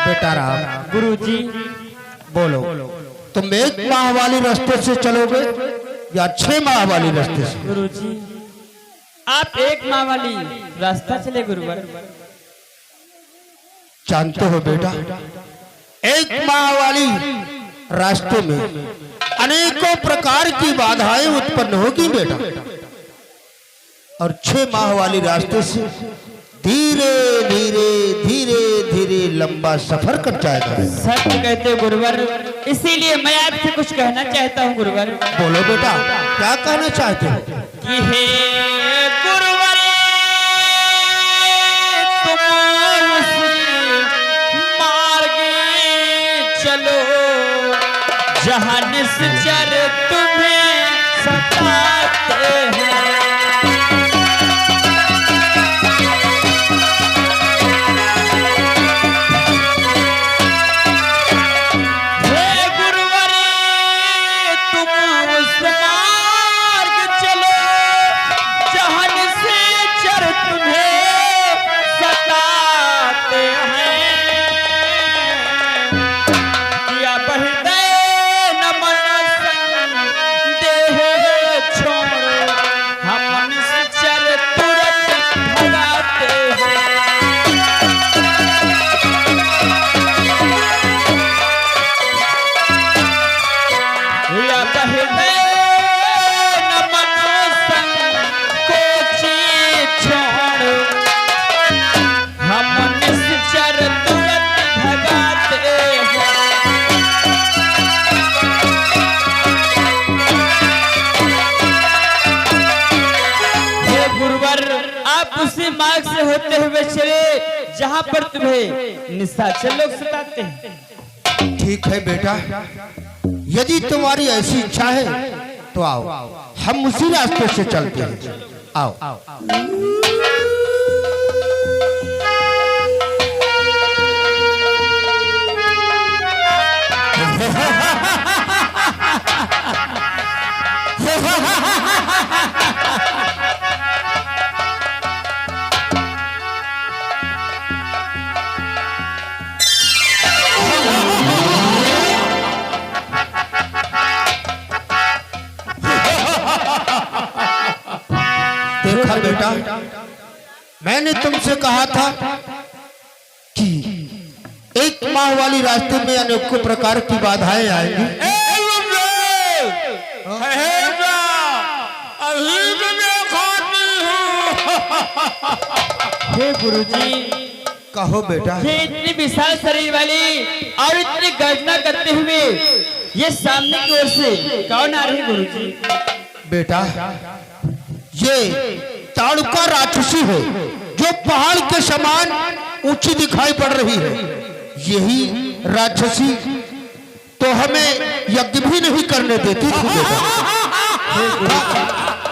बेटा राम। गुरुजी। बोलो, तुम 1 माह वाली रास्ते से चलोगे या 6 माह वाली रास्ते से? गुरुजी, आप 1 माह वाली रास्ता चले गुरुवर। जानते हो बेटा, 1 माह वाली रास्ते में अनेकों प्रकार की बाधाएं उत्पन्न होगी बेटा, और 6 माह वाली रास्ते से धीरे धीरे धीरे धीरे लंबा सफर कर जाएगा। सत्य कहते हो गुरुवर, इसीलिए मैं आपसे कुछ कहना चाहता हूँ गुरुवर। बोलो बेटा, क्या कहना चाहते हो? कि हे गुरुवर, तुम उस मार्ग चलो जहाँ निश्चर तुम्हें सताते हैं। उसी मार्ग से होते हुए चले जहाँ पर तुम्हें निशाचर लोग सताते हैं। ठीक है बेटा, यदि तुम्हारी ऐसी इच्छा है तो आओ, हम उसी रास्ते से चलते हैं। आओ, देखा बेटा, मैंने तुमसे कहा था कि 1 माह वाली रास्ते में अनेकों प्रकार की बाधाएं आएंगी। हे गुरुजी, कहो बेटा। ये इतनी विशाल शरीर वाली और इतनी गर्जना करते हुए ये सामने की ओर से कौन आ रही गुरुजी? बेटा, ये ताड़ुका राक्षसी है जो पहाड़ के समान ऊंची दिखाई पड़ रही है। यही राक्षसी तो हमें यज्ञ भी नहीं करने देती थी बेटा।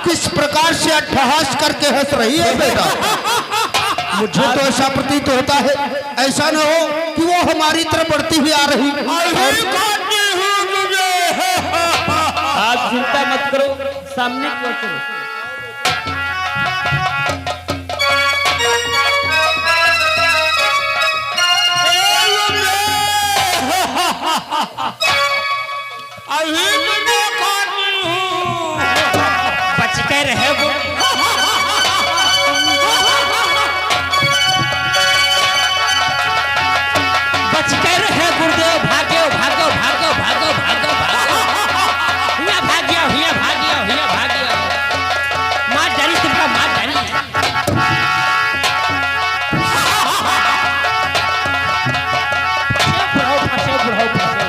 किस प्रकार से अट्ठहास करके हंस रही है बेटा। मुझे तो ऐसा प्रतीत होता है, ऐसा न हो कि वो हमारी तरफ बढ़ती हुई आ रही। आप चिंता मत करो, सामने की ओर चलो। बच के रहे वो। बच के रहे गुरुदेव, भागो भागो भागो भागो भागो भागो। हुआ भाग्य, हुआ भाग्य, हुआ भाग्य। माँ जानी तुमका, माँ जानी। बुढ़ाओ फंसे, बुढ़ाओ फंसे।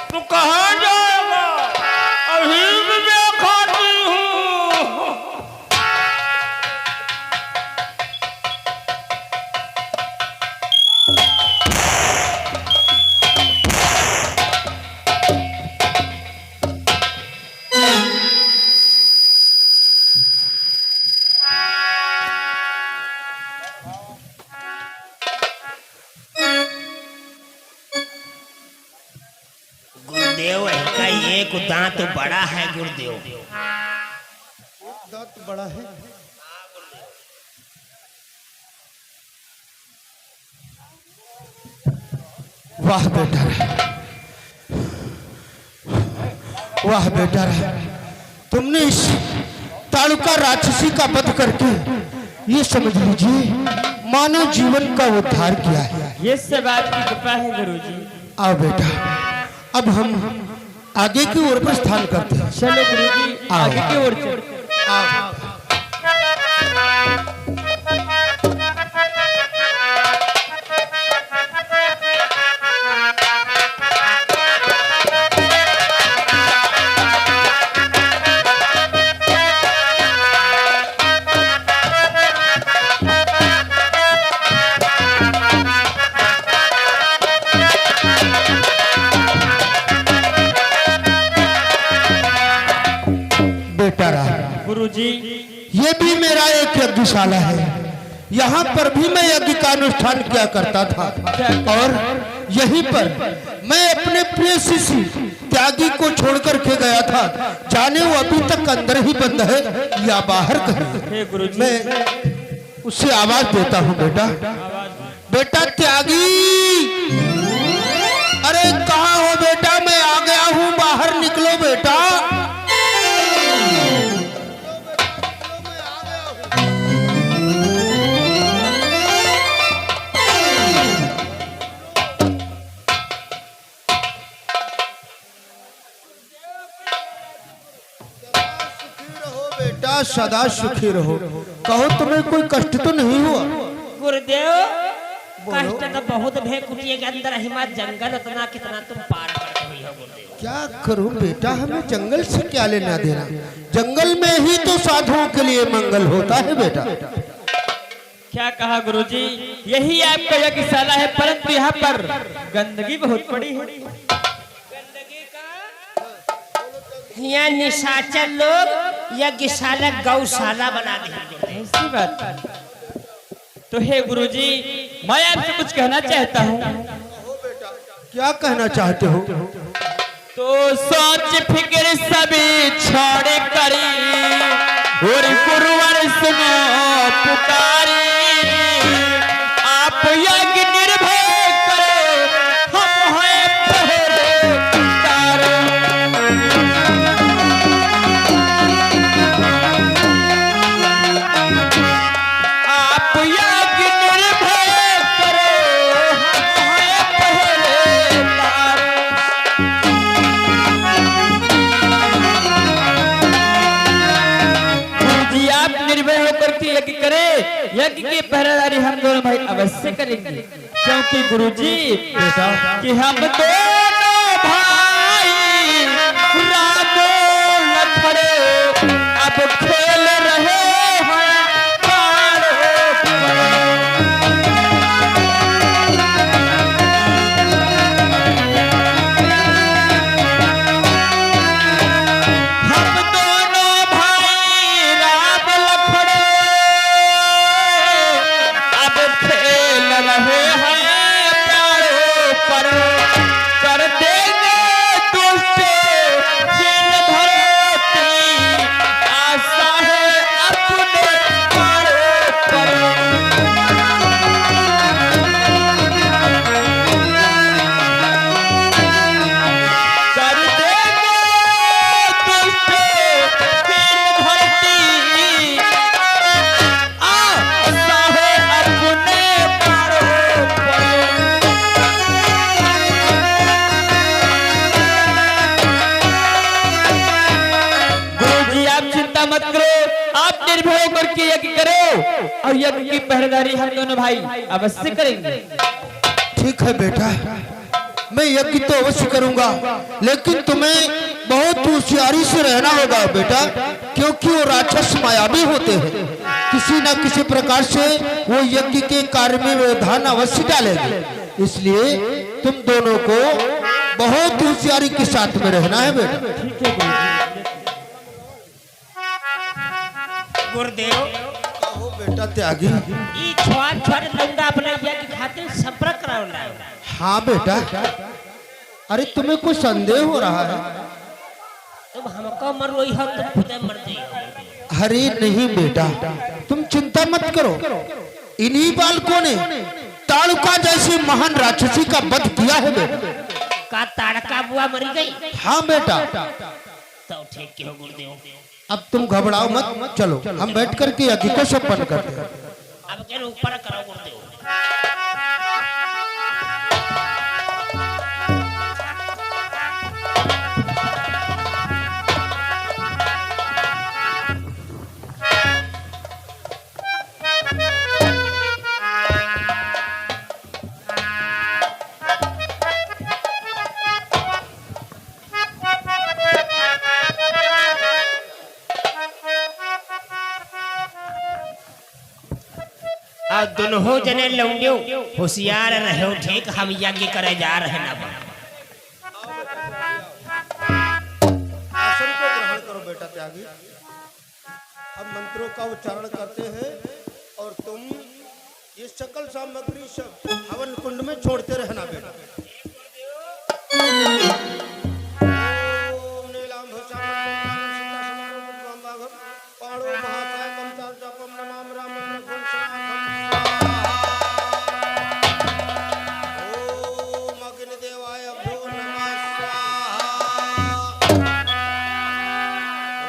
तू कहाँ जाएगा? अभी भी मैं खाती हूँ। गुरुदेव इनका एक दांत बड़ा है गुरुदेव। दांत बड़ा है। वाह बेटा, वाह बेटा, तुमने इस तालुका राक्षसी का वध करके ये समझ लीजिए मानव जीवन का उद्धार किया है। ये सब आपकी कृपा है गुरुजी। आओ बेटा, अब हम आगे की ओर प्रस्थान करते हैं। चलो गुरुजी, आगे की ओर चलो। आओ। बेटा गुरुजी, ये भी मेरा एक यज्ञशाला है। यहाँ पर भी मैं यज्ञ का अनुष्ठान किया करता था और यहीं पर मैं अपने प्रिय शिष्य त्यागी को छोड़कर के गया था। जाने वो अभी तक अंदर ही बंद है या बाहर कहीं। हे गुरुजी, मैं उससे आवाज देता हूँ, बेटा बेटा त्यागी, अरे कहाँ हो बेटा? मैं आ गया हूँ, बाहर निकलो बेटा। बेटा सदा सुखी रहो। कहो तुम्हें कोई कष्ट तो नहीं हुआ? गुरुदेव कष्ट तो बहुत भय कुटिया के अंदर हिमा जंगल उतना कितना तुम पार करते हुई हो गुरुदेव। क्या करूं बेटा, हमें जंगल से क्या लेना देना? जंगल में ही तो साधुओं के लिए मंगल होता है बेटा। क्या कहा गुरुजी, यही आपका यज्ञशाला है, परंतु यहाँ पर गंदगी बहुत पड़ी है। यहाँ निशाचर लोग यज्ञशाला गौशाला बना दिया। ऐसी बात। तो हे गुरुजी, मैं आपसे कुछ कहना चाहता हूँ। क्या कहना चाहते हो? तो सोच फिक्र सभी छोड़ करी और गुरुवर सुनो पुकारी, आप यज्ञ निर्भय करे, हम हैं पहरेदार। आप यज्ञ निर्भय करे, हम हैं पहरेदार। जी आप निर्भय होकर के यज्ञ करे, यज्ञ की पहरेदारी हम दोनों भाई अवश्य करेंगे, क्योंकि गुरुजी कि हम दोनों भाई रामो लखड़े अब खेल रहे हैं पारों पर। हम दोनों भाई राम लखड़े अब खेल रहे हैं प्यारों पर, कर देंगे दुष्ट जिन धरती, आशा है अपने प्यारों पर। कर देंगे दुष्ट जिन धरती, आशा है अपने प्यारों पर। गुरुजी आप चिंता मत करो, आप निर्भय होकर के यज्ञ करो और यज्ञ की पहरेदारी हम दोनों भाई अवश्य करेंगे। ठीक है बेटा, मैं यज्ञ तो अवश्य करूंगा, लेकिन तुम्हें बहुत होशियारी से रहना होगा बेटा, क्योंकि वो राक्षस मायावी होते हैं। किसी न किसी प्रकार से वो यज्ञ के कार्य में व्यवधान अवश्य डालेंगे, इसलिए तुम दोनों को बहुत होशियारी के साथ में रहना है बेटा। गुरुदेव कहो बेटा त्यागी। ई छोट छोट लंगा अपने यज्ञ खातिर संपर्क करावला। हाँ बेटा, अरे तुम्हें कुछ संदेह हो रहा है? तुम हमको मर रही हो तो खुद मर गई। अरे नहीं बेटा, तुम चिंता मत करो। इन्हीं बालकों ने ताड़ुका जैसी महान राक्षसी का वध किया है बेटा। का ताड़का बुआ मरी गई? हाँ बेटा। तो ठीक क्यों गुरुदेव? अब तुम घबराओ मत, चलो हम बैठ कर के यज्ञ को संपन्न करते हैं। अब के ऊपर करो गुरुदेव। और दोनों जने लौंडियो होशियार रहो, ठीक हम यज्ञ करे जा रहे ना। आसन को ग्रहण करो बेटा त्यागी। अब मंत्रों का उच्चारण करते हैं और तुम ये सकल सामग्री सब हवन कुंड में छोड़ते रहना बेटा। ओम पाणो महाकाय कंचार जपम नमाम रामम ओम अग्निदेवाय भ्यो नमः स्वाहा।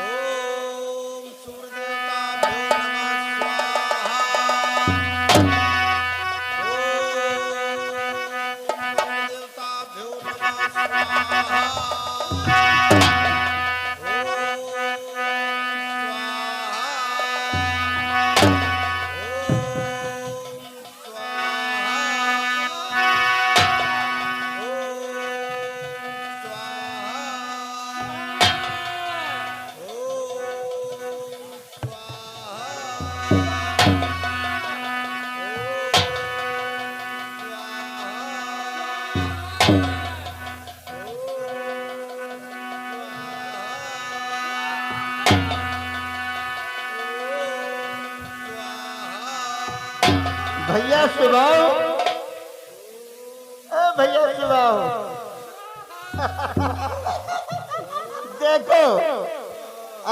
ओम सूर्यदेवताभ्यो नमः स्वाहा। ओम देवताभ्यो नमः स्वाहा। भैया सुनाओ, भैया सुनाओ। देखो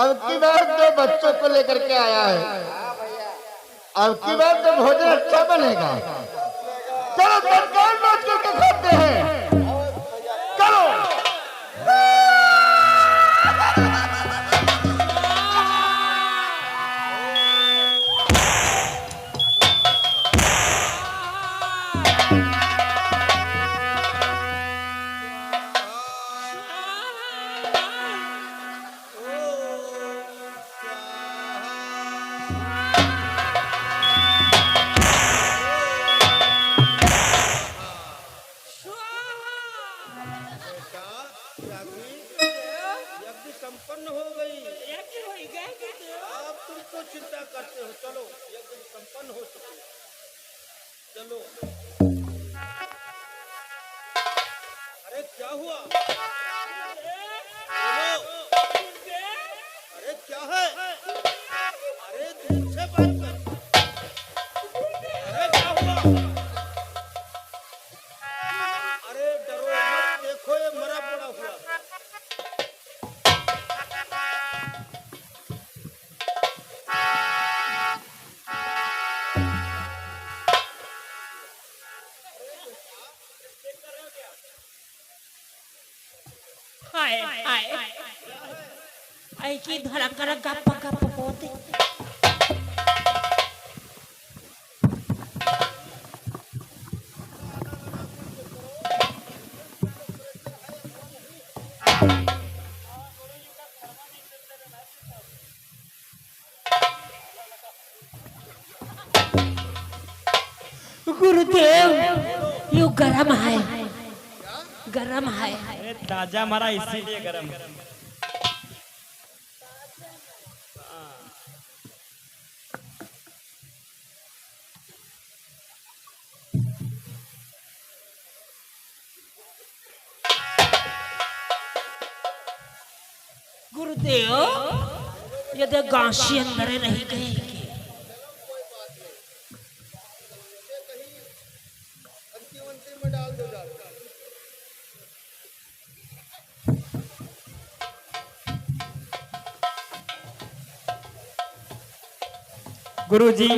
अब की बार तो बच्चों को लेकर के आया है, अब की बार तो भोजन अच्छा बनेगा। चलो तत्काल बच्चों को खाते हैं, चलो। यज्ञ संपन्न हो गई। अब तुम तो चिंता करते हो, चलो यज्ञ संपन्न हो चुके, चलो। अरे क्या हुआ? अरे क्या है? अरे दूर से बात कर। अरे क्या हुआ? अरे डरो मत, देखो ये मरा पड़ा हुआ। हाय हाय आई की धड़कन गप गप होते। गुरुदेव यू गरम है, गरम है। ताजा मारा इसीलिए गरम। गुरुदेव ये तो गांशी अंदर रह गए। गुरुजी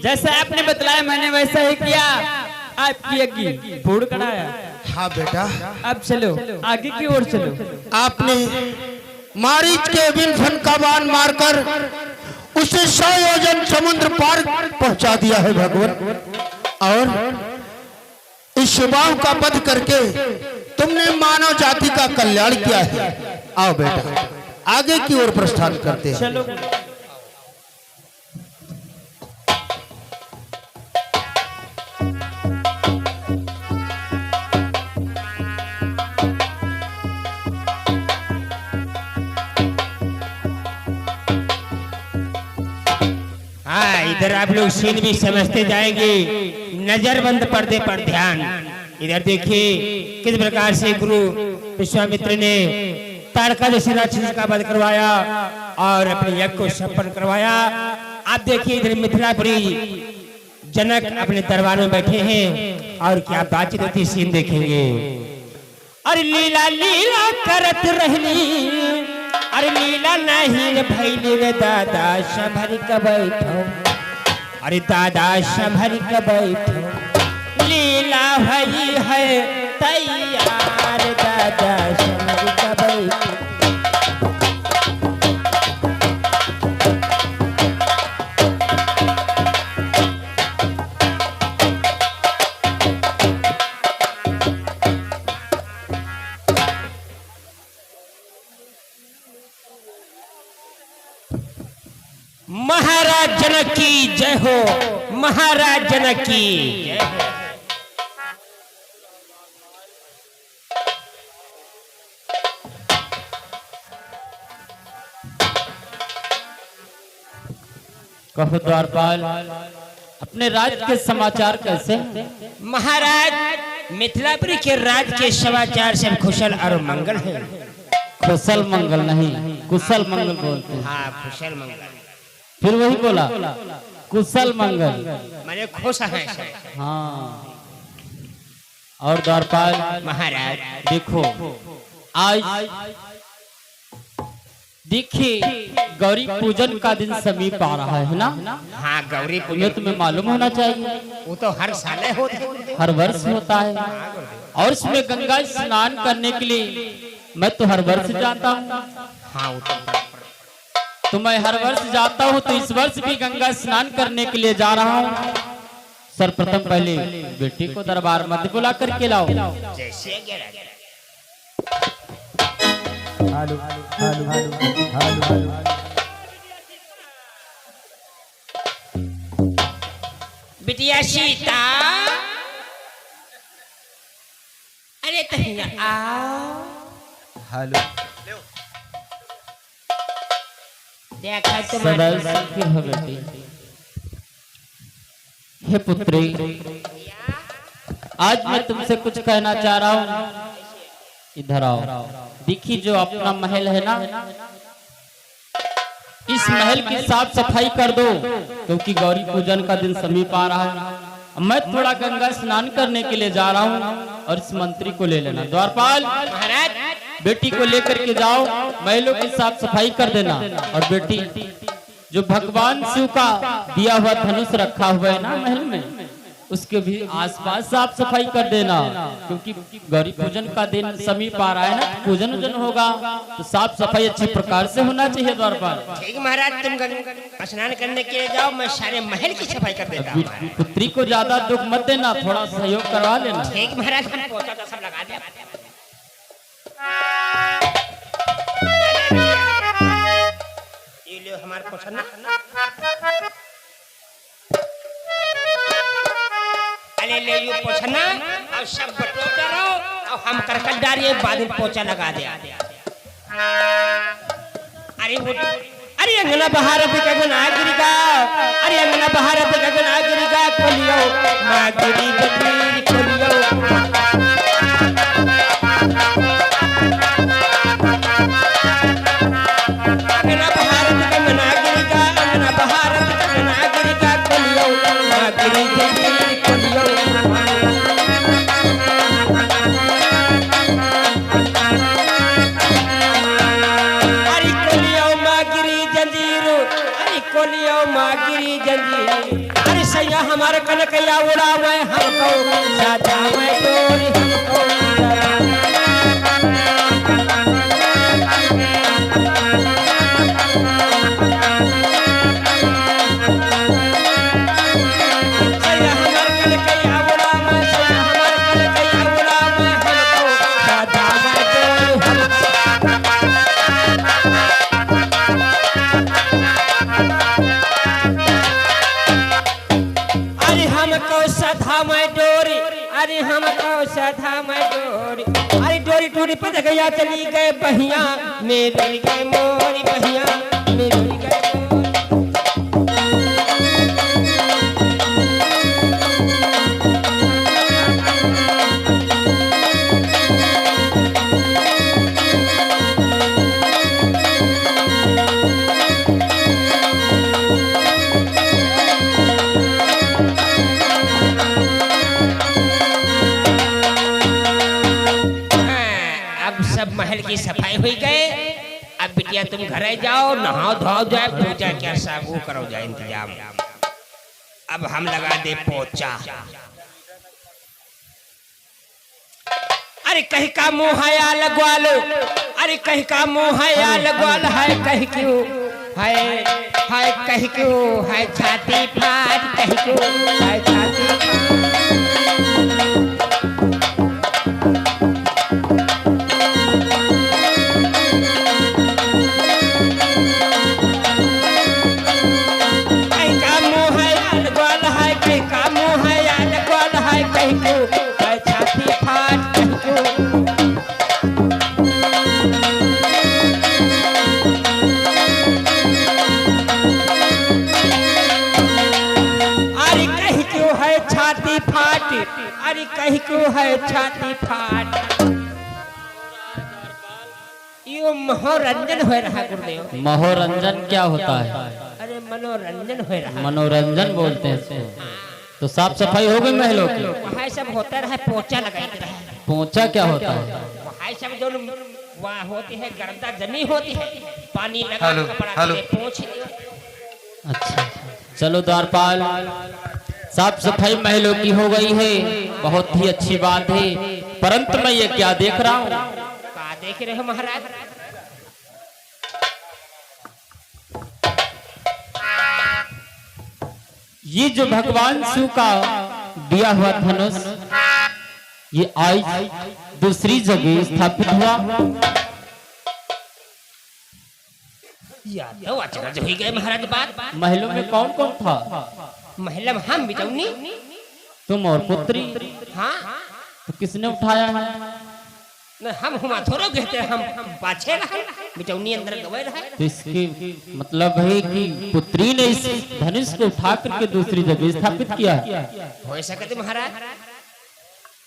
जैसा आपने बतलाया मैंने वैसा ही किया। आपकी अग्गी फूड़ कराया। हाँ बेटा, अब चलो आगे की ओर चलो। आपने मारीच के विलफन का बाण मारकर उसे 100 योजन समुद्र पार पहुंचा दिया है भगवान, और इस शुभाव का वध करके तुमने मानव जाति का कल्याण किया है। आओ बेटा, आगे की ओर प्रस्थान करते हैं। चलो हाँ, इधर आप लोग सीन भी समझते जाएंगे। नजरबंद पर्दे पर ध्यान। इधर देखिए किस प्रकार से गुरु विश्वामित्र ने ताड़का जैसे राक्षस का वध करवाया और अपने यज्ञ को संपन्न करवाया। आप देखिए इधर मिथिलापुरी जनक अपने दरबार में बैठे हैं और क्या बातचीत होती सीन देखेंगे। अरे लीला लीला करत रहनी, अरे लीला नहीं भैली रे दादा संभर के बैठो, अरे दादा संभर के बैठो, लीला भई है तैयार दादा संभर के बैठो। महाराज जनक की जय हो, महाराज जनक की जय हो। कहो द्वारपाल अपने राज्य के समाचार कैसे? महाराज मिथिलापुरी के राज्य के समाचार सब कुशल और मंगल है। कुशल मंगल नहीं कुशल मंगल बोलते हैं। हाँ, कुशल मंगल। फिर वही बोला कुशल मंगल, मैंने खुश है हाँ। और द्वारपाल महाराज देखो आज देखिए गौरी पूजन का दिन समीप आ रहा है ना। हाँ, गौरी ये पूजन तुम्हें मालूम होना चाहिए, वो तो हर साल होते हैं। हर वर्ष होता है। और इसमें गंगा स्नान करने के लिए मैं तो हर वर्ष जाता हूँ। हाँ, वो तो मैं हर वर्ष जाता हूँ, तो इस वर्ष भी गंगा स्नान करने के लिए जा रहा हूँ। सर्वप्रथम पहले बेटी को दरबार मध्य बुला करके लाओ। जैसे बिटिया सीता, अरे तहिया आओ। हेलो देखा सदा सुखी हो बेटी। हे पुत्री, आज मैं तुमसे कुछ कहना चाह रहा हूँ। इधर आओ। देखिए जो अपना महल है ना, इस महल की साफ सफाई कर दो, क्योंकि गौरी पूजन का दिन समीप आ रहा है। मैं थोड़ा गंगा स्नान करने के लिए जा रहा हूँ और इस मंत्री को ले लेना। द्वारपाल महाराज, बेटी को लेकर के जाओ, महलों की साफ सफाई कर देना। और बेटी जो भगवान शिव का दिया हुआ धनुष रखा हुआ है ना महल में, उसके भी आसपास साफ सफाई कर देना, क्योंकि गौरी पूजन का दिन समीप आ रहा है ना। पूजन उजन होगा तो साफ सफाई अच्छी प्रकार से होना चाहिए। द्वारपाल ठीक महाराज, तुम गंगा स्नान करने के लिए जाओ, मैं सारे महल की सफाई कर देता हूँ। पुत्री को ज्यादा दुख मत देना, थोड़ा सहयोग करवा लेना। ठीक महाराज, हम पोछा तो सब लगा दे। ये लो हमारा पोछा ना। अरे ले यो पोछा ना, और सब बटो करो और हम करकट डालिए, बाद में पोछा लगा दे। अरे वो अरे अंगना बहार पे गगन आगरिका, अरे अंगना बहार पे गगन आगरिका, खोलियो मागरी गगन खोलियो। अंगना बहार पे गगन आगरिका, अंगना बहार पे गगन आगरिका, खोलियो मागरी गगन खोलियो। अरे खोलियो मागरी जंजीर, अरे खोलियो गिरी जंजीर। अरे सैया हमारे कनकैया उड़ावे हमको साधा में डोरी हमको सैया हमारे कनकैया उड़ावे, सैया हमारे कनकैया उड़ावे हमको साधा में डोरी अरे हमको सधा में डोरी, अरे हमको सधा में डोरी। अरे डोरी टूटी पत गया चली गए बहिया मेरी गए मोरी बहिया मेरी गए मोरी। अब सब महल की सफाई हुई गए। अब बिटिया तुम घरे जाओ, नहाओ धोओ जाए, पूजा क्या सब वो करो जाए इंतजाम। अब हम लगा दे पोचा। अरे कहीं का मुंह हया लगवा लो, अरे कहीं का मुंह हया लगवा लो, है कहीं क्यों है कहीं क्यों है छाती फाड़, कहीं क्यों है छाती फाड़। कहीं का मुंह है यार ग्वाल है, कहीं का मुंह है यार ग्वाल है, कहीं को है छाती फाट, कहीं को अरे कहीं क्यों है छाती फाट, अरे कहीं क्यों है छाती फाट। यो मनोरंजन हो रहा गुरुदेव। मनोरंजन क्या होता है? अरे मनोरंजन हो रहा। मनोरंजन बोलते हैं इसको। तो साफ सफाई हो गई महलों की? वहाँ सब होता रहा, पोचा लगाते रहे। पोंछा क्या होता है? वहाँ सब जो वहाँ होती है गर्दा जमी होती है, पानी लगा कपड़ा से पोंछ दियो। अच्छा चलो द्वारपाल, साफ सफाई महलों की हो गई है, बहुत ही अच्छी बात है। परंतु मैं ये क्या देख रहा हूँ? का देख रहे हो महाराज? ये जो भगवान शिव का दिया हुआ धनुष, ये आज दूसरी जगह स्थापित हुआ। या तो अचरज हो गए महाराज बात। महलों में कौन कौन था? महिला हम बिचौनी, तुम और पुत्री। हाँ तो किसने उठाया है? न हम हुआ थोड़ो कहते, हम पाछे रहे, बिचौनी अंदर गए रहे। तो इसके मतलब है कि पुत्री ने इस धनुष को उठा करके दूसरी जगह स्थापित किया। हो सकते महाराज।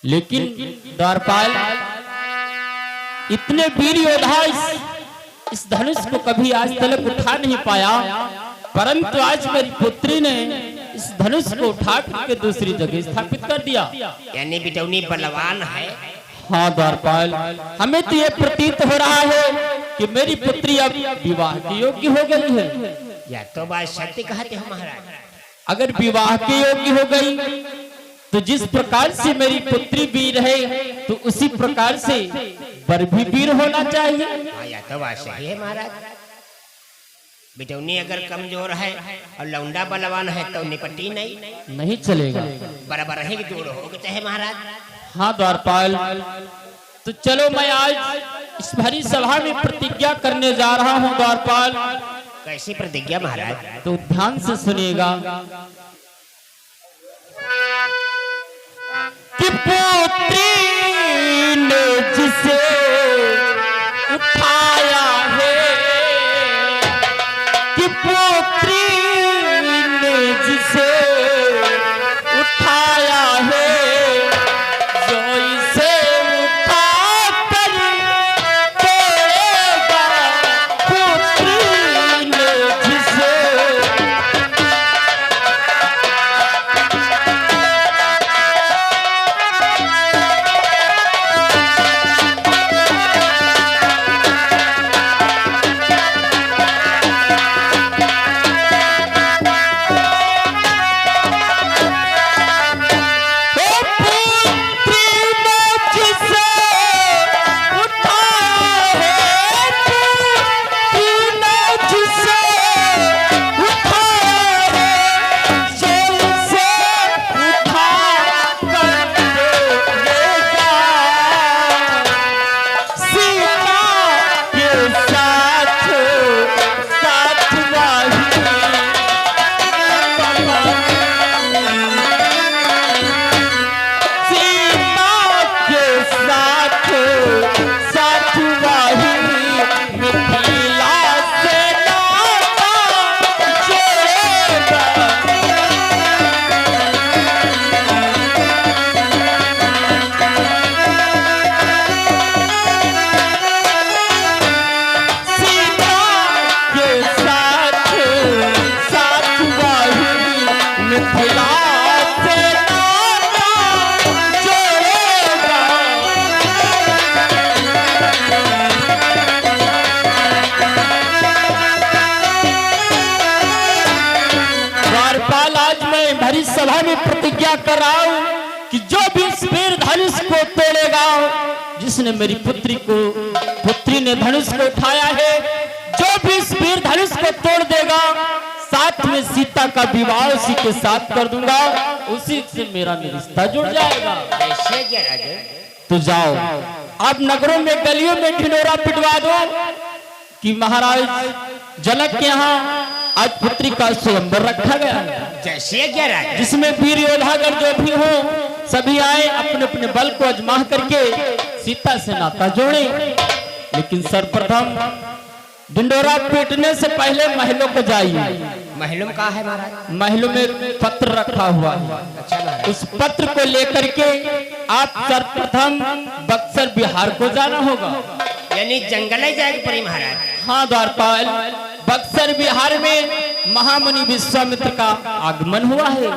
लेकिन द्वारपाल, इतने वीर योद्धा इस धनुष को कभी आज तक उठा नहीं पाया, परंतु आज मेरी पुत्री ने इस धनुष को उठा करके दूसरी जगह स्थापित कर दिया। यानी बिचौनी बलवान है। हाँ द्वारपाल, हमें तो ये प्रतीत हो रहा है कि मेरी पुत्री अब विवाह के योग्य हो गई है। या तो बात सत्य कहते हो महाराज। अगर विवाह के योग्य हो गई तो जिस प्रकार से मेरी पुत्री वीर है, तो उसी प्रकार से वर भी वीर होना चाहिए। हाँ या तो बात सही है महाराज। बिटौनी अगर कमजोर है और लौंडा बलवान है तो निपटी नहीं चलेगा। बराबर रहेगी, जोड़ होगी चाहे महाराज। हाँ द्वारपाल, तो चलो मैं आज इस भरी सभा में प्रतिज्ञा करने जा रहा हूँ द्वारपाल। कैसी प्रतिज्ञा महाराज? तो ध्यान से सुनिएगा कि पुत्री ने जिसे उठाया है, कि पुत्री ने जिसे उठाया है, जो इसे उठा कर तोड़ेगा, पुत्री ने जिसे प्रतिज्ञा कराओ कि जो भी इस वीर धनुष को तोड़ेगा, जिसने मेरी पुत्री ने धनुष को उठाया है, जो भी इस वीर धनुष को तोड़ देगा, साथ में सीता का विवाह उसी के साथ कर दूंगा, उसी से मेरा रिश्ता जुड़ जाएगा। जैसे क्या राजन? तो जाओ आप नगरों में गलियों में ढिंढोरा पिटवा दो कि महाराज जनक के यहाँ आज पुत्री का स्वयंवर रखा गया है, जैसे क्या राजन? जिसमें वीर योद्धागर जो भी हो सभी आए अपने अपने बल को आजमा करके सीता से नाता जोड़े। लेकिन सर्वप्रथम ढिंढोरा पीटने से पहले महलों को जाइए। महलूम कहा है महाराज? महलों में पत्र रखा हुआ है, अच्छा महाराज। उस पत्र को लेकर के आप सर्वप्रथम बक्सर बिहार को जाना होगा। यानी जंगल ही जाएगी पड़ी महाराज? हाँ द्वारपाल, बक्सर बिहार में महामुनि विश्वामित्र का आगमन हुआ है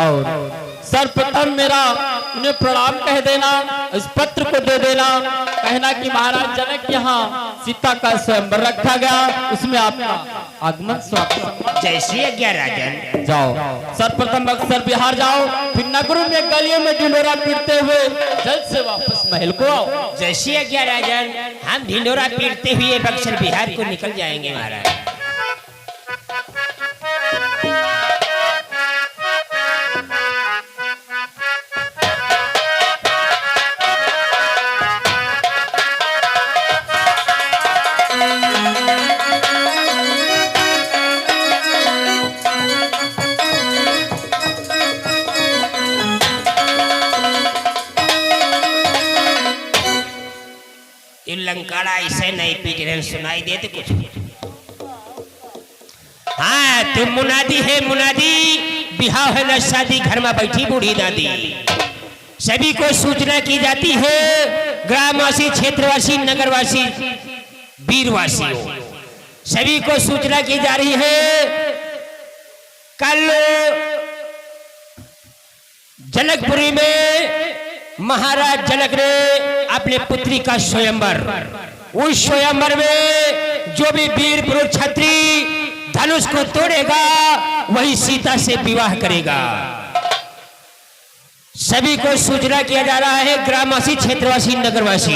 और सर्वप्रथम मेरा उन्हें प्रणाम कह देना, इस पत्र को दे देना, कहना कि महाराज जनक यहाँ सीता का स्वयंवर रखा गया, उसमें आपका आगमन स्वागत। जैसे क्या राजन? जाओ सर्वप्रथम बक्सर बिहार जाओ, फिर नगरों में गलियों में ढिंढोरा पीटते हुए जल्द से वापस महल को आओ। जैसे क्या राजन? हम ढिंढोरा पीटते हुए बक्सर बिहार को निकल जाएंगे महाराज। लंकाड़ा ऐसे नहीं पीट रहे, सुनाई देते कुछ? हाँ तुम मुनादी है, मुनादी बिहाव है न शादी, घर में बैठी बूढ़ी दादी। सभी को सूचना की जाती है, ग्रामवासी, क्षेत्रवासी, नगरवासी, वीरवासी, सभी को सूचना की जा रही है। कल जनकपुरी में महाराज जनक ने अपने पुत्री का स्वयंवर, उस स्वयंवर में जो भी वीर पुरुष क्षत्रिय धनुष को तोड़ेगा वही सीता से विवाह करेगा। सभी को सूचना किया जा रहा है, ग्रामवासी, क्षेत्रवासी, नगरवासी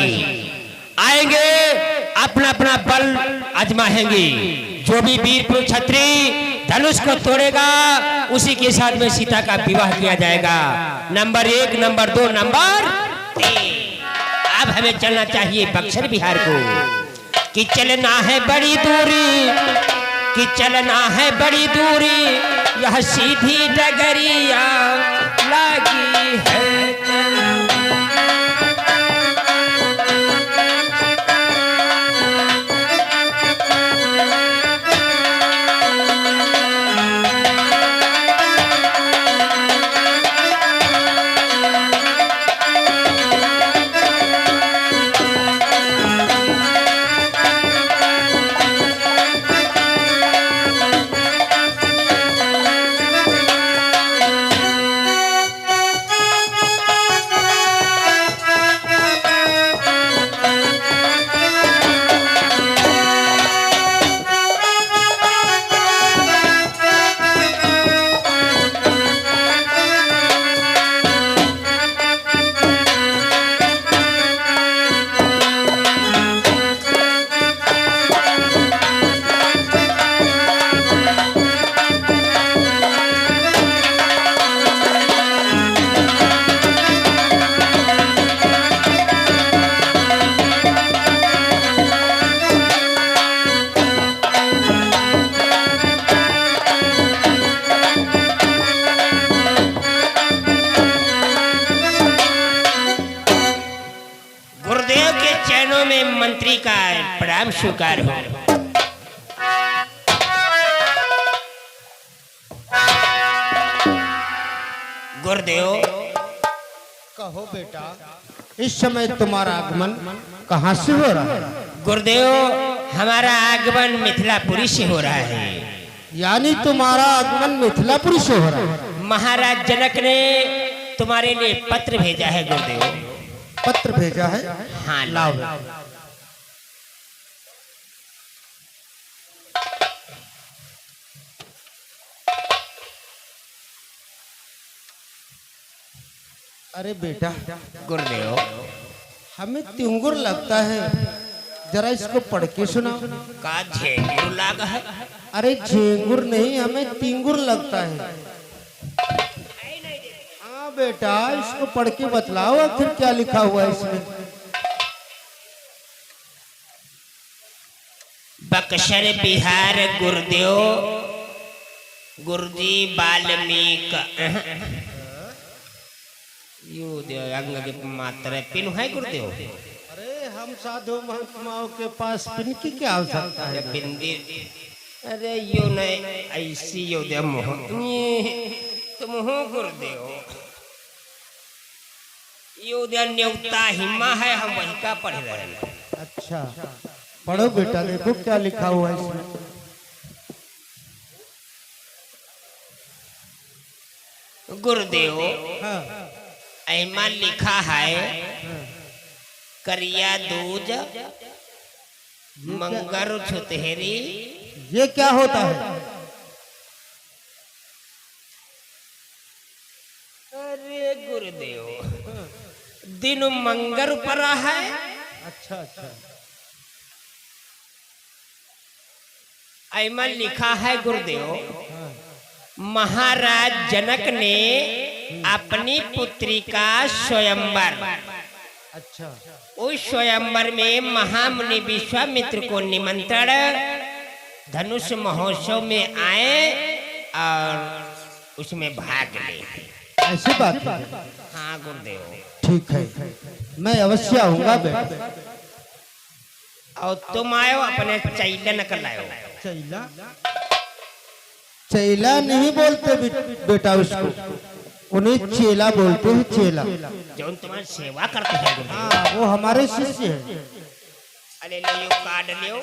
आएंगे, अपना अपना बल आजमाएंगे। जो भी वीर पुरुष क्षत्रिय धनुष को तोड़ेगा उसी के साथ में सीता का विवाह किया जाएगा। Number 1, number 2, number 3। अब हमें चलना चाहिए बक्सर बिहार को, कि चलना है बड़ी दूरी, कि चलना है बड़ी दूरी, यह सीधी डगरिया लगी है। मंत्री का प्रणाम स्वीकार हो। गुरुदेव, कहो बेटा, इस समय तुम्हारा आगमन कहाँ से हो रहा है? गुरुदेव, हमारा आगमन मिथिलापुरी से हो रहा है। यानी तुम्हारा आगमन मिथिलापुरी से हो रहा है? महाराज जनक ने तुम्हारे लिए पत्र भेजा है गुरुदेव। पत्र भेजा है? हाँ, लाओ। अरे बेटा, गुरुदेव हमें तिंगुर लगता है, जरा इसको पढ़ के सुनाओ। का झेंगुर लागा है। अरे झेंगुर नहीं, हमें तिंगुर लगता है। हाँ बेटा, इसको पढ़ के बतलाओ आखिर क्या लिखा हुआ है इसमें। बक्सर बिहार गुरुदेव गुरुजी वाल्मीकि यो देव अंग के मात्र पिन है गुरुदेव। अरे हम साधु महात्माओं के पास पिन की क्या आवश्यकता है। बिंदी अरे यो नहीं ऐसी यो दे मोह तुम हो गुरुदेव। यो दे न्योता हिम्मा है, हम वही का पढ़ रहे हैं। अच्छा पढ़ो बेटा, देखो क्या लिखा हुआ है इसमें। गुरुदेव हाँ ऐमा लिखा है करिया दूज मंगर छुतहेरी। ये क्या होता है। अरे गुरुदेव दिन मंगर पड़ा है। अच्छा अच्छा, ऐमा लिखा है गुरुदेव महाराज जनक ने अपनी पुत्री का स्वयंवर, अच्छा उस स्वयंवर में महामुनि विश्वामित्र को निमंत्रण धनुष महोत्सव में आए और उसमें भाग ले। ऐसी बात है। हाँ गुरुदेव ठीक है, मैं अवश्य आऊंगा बेटा। और तुम आयो अपने चैलन कर लायो। चैला चैला नहीं बोलते बेटा उसको, उन्हें चेला बोलते हैं, चेला। जो तुम्हारी सेवा करते हैं गुरुदेव। हाँ वो हमारे शिष्य है। अरे ले कार्ड लियो।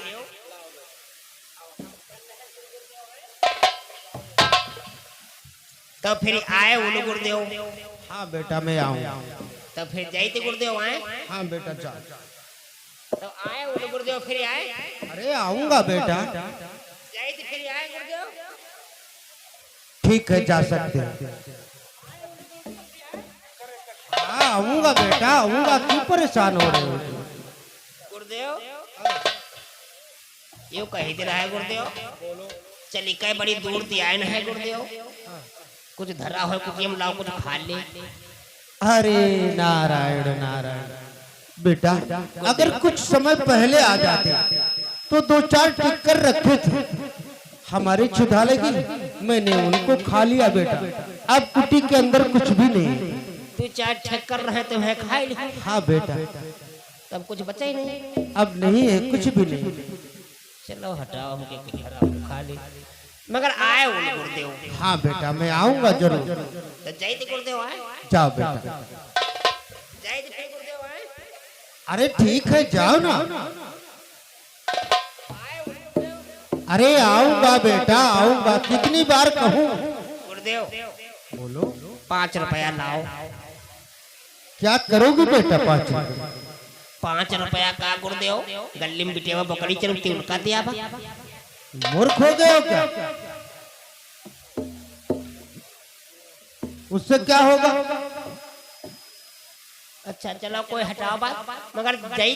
तो फिर आए उन गुरुदेव। हाँ बेटा मैं आऊंगा। तो फिर जाइए गुरुदेव आए। हाँ बेटा जा। तो आए उन गुरुदेव फिर आए। अरे आऊंगा बेटा। जाइए फिर आए गुरुदेव। ठीक है जा सकते हैं। हाँ आऊंगा बेटा आऊंगा, क्यों परेशान हो रहे हो। गुरुदेव यो कही दे रहा है गुरुदेव। चली कई बड़ी दूर दी आए है गुरुदेव। कुछ धरा हो कुछ हम लाओ, कुछ खा ले। अरे नारायण नारायण। बेटा अगर कुछ समय पहले आ जाते तो 2-4 टिक्कर रखे थे हमारे छुधाले की, मैंने उनको खा लिया बेटा। अब कुटी के अंदर कुछ भी नहीं। तू 4 ठक्कर रहे तो है खा ले। हाँ बेटा तब कुछ बचा ही नहीं। अब नहीं है, कुछ भी नहीं। चलो हटाओ हमके कुछ धरा हो खा ले। मगर आए उन गुरुदेव। हाँ बेटा मैं आऊंगा जरूर। तो जाइए गुरुदेव आए। जाओ बेटा। जाइए फिर गुरुदेव आए। अरे ठीक है जाओ ना। अरे आऊंगा बेटा आऊंगा, कितनी बार कहूँ। गुरुदेव बोलो 5 रुपया लाओ। क्या करोगे बेटा 5 5 रुपया का गुरुदेव गली में बिटेवा बकरी चलती उनका दिया बा। मूर्ख हो गए हो क्या। उससे क्या होगा। अच्छा चलो कोई हटाओ बात, मगर जाई